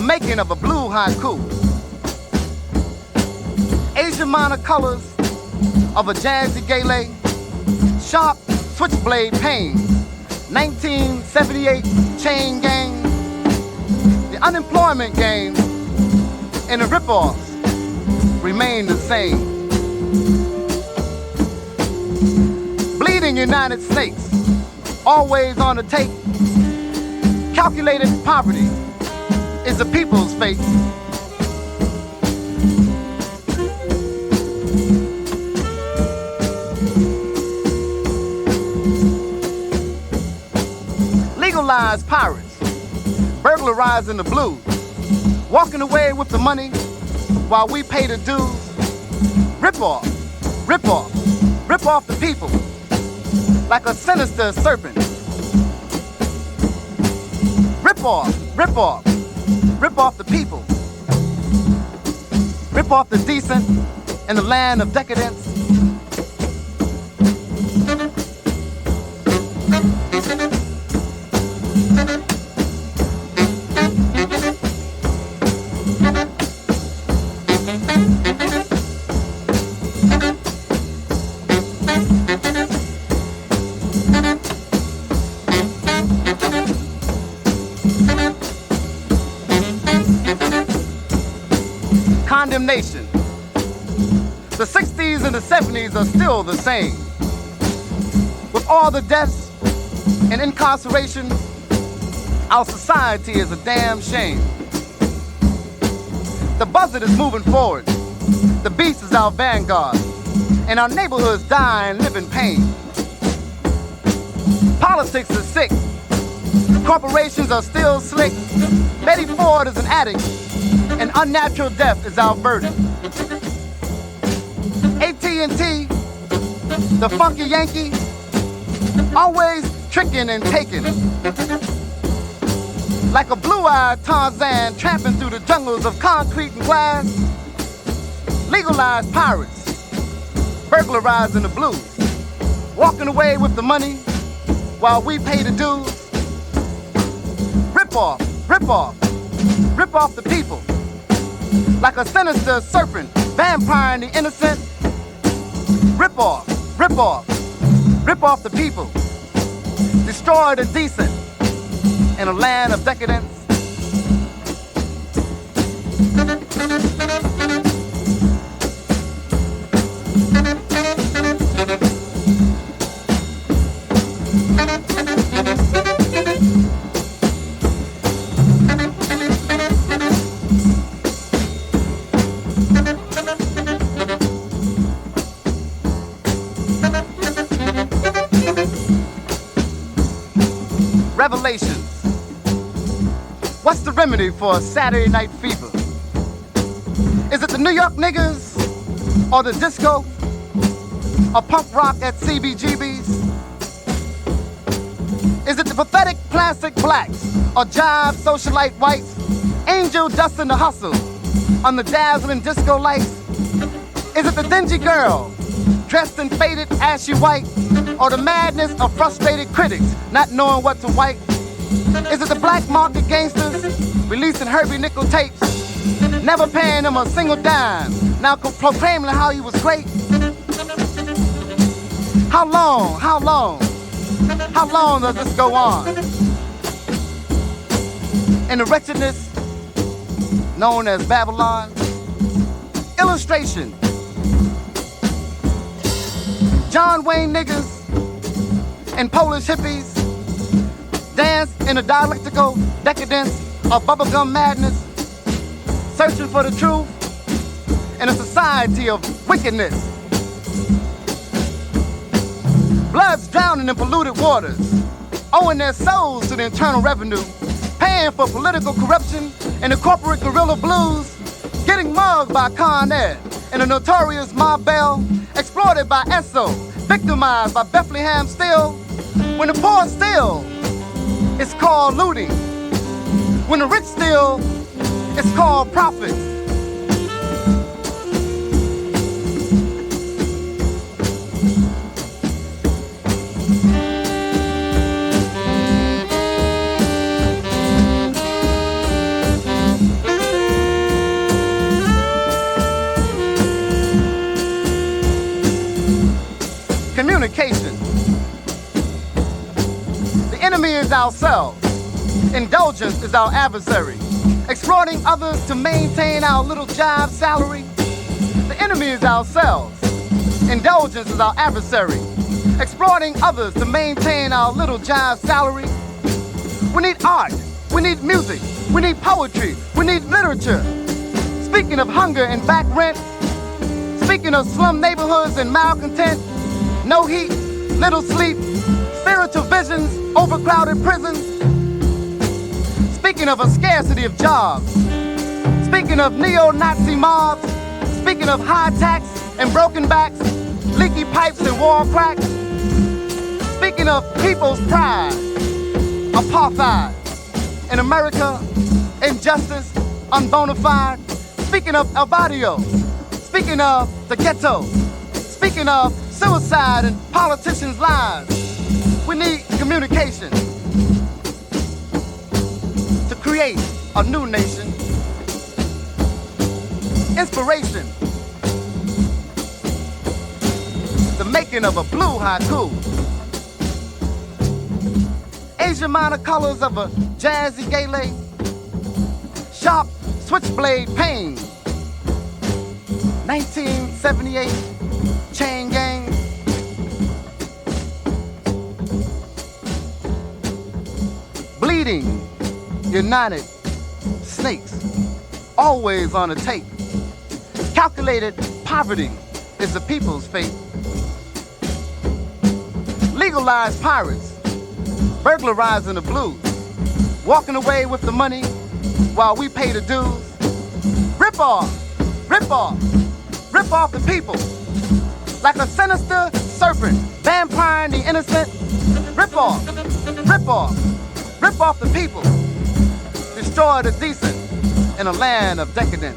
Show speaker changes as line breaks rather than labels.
making of a blue haiku. Asian minor colors of a jazzy gale, sharp switchblade pain, 1978 chain gang, the unemployment game, and the rip-offs remain the same. Bleeding United States, always on the take. Calculated poverty is the people's fate. Legalized pirates, burglarizing the blues, walking away with the money while we pay the dues. Rip off, rip off, rip off the people like a sinister serpent. Rip off, rip off, rip off the people. Rip off the decent in the land of decadence. Condemnation. The 60s and the 70s are still the same. With all the deaths and incarceration, our society is a damn shame. The buzzard is moving forward. The beast is our vanguard. And our neighborhoods die and live in pain. Politics is sick. Corporations are still slick. Betty Ford is an addict. And unnatural death is our verdict. AT&T, the funky Yankee, always tricking and taking. Like a blue-eyed Tarzan tramping through the jungles of concrete and glass. Legalized pirates, burglarizing the blues, walking away with the money while we pay the dues. Rip off, rip off, rip off the people. Like a sinister serpent, vampiring the innocent. Rip off, rip off, rip off the people. Destroy the decent in a land of decadence. Revelations. What's the remedy for a Saturday night fever? Is it the New York niggas or the disco or punk rock at CBGB's? Is it the pathetic plastic blacks or jive socialite whites, angel dust in the hustle on the dazzling disco lights? Is it the dingy girl dressed in faded ashy white, or the madness of frustrated critics not knowing what to wipe? Is it the black market gangsters releasing Herbie nickel tapes, never paying him a single dime, now proclaiming how he was great? How long, how long, how long does this go on? In the wretchedness known as Babylon? Illustration. John Wayne niggas and Polish hippies dance in a dialectical decadence of bubblegum madness, searching for the truth in a society of wickedness. Bloods drowning in polluted waters, owing their souls to the Internal Revenue, paying for political corruption and the corporate guerrilla blues, getting mugged by Con Ed and the notorious Mob Bell, exploited by Esso, victimized by Bethlehem Steel. When the poor steal, it's called looting. When the rich steal, it's called profit. communication. The enemy is ourselves. Indulgence is our adversary. Exploiting others to maintain our little job salary. The enemy is ourselves. Indulgence is our adversary. Exploiting others to maintain our little job salary. We need art. We need music. We need poetry. We need literature. Speaking of hunger and back rent. Speaking of slum neighborhoods and malcontent. No heat, little sleep. Spiritual visions, overcrowded prisons. Speaking of a scarcity of jobs. Speaking of neo-Nazi mobs. Speaking of high tax and broken backs, leaky pipes and wall cracks. Speaking of people's pride, apartheid. In America, injustice, unbona fide. Speaking of El Barrio. Speaking of the ghetto. Speaking of suicide and politicians' lives. We need communication to create a new nation. Inspiration. The making of a blue haiku. Asian minor colors of a jazzy gale. Sharp switchblade pain. 1978 chain gang. Bleeding, united snakes. Always on a tape. Calculated poverty is the people's fate. Legalized pirates, burglarizing the blues, walking away with the money while we pay the dues. Rip off, rip off, rip off the people. Like a sinister serpent, vampiring the innocent. Rip off, rip off, rip off the people. Destroy the decent in a land of decadence.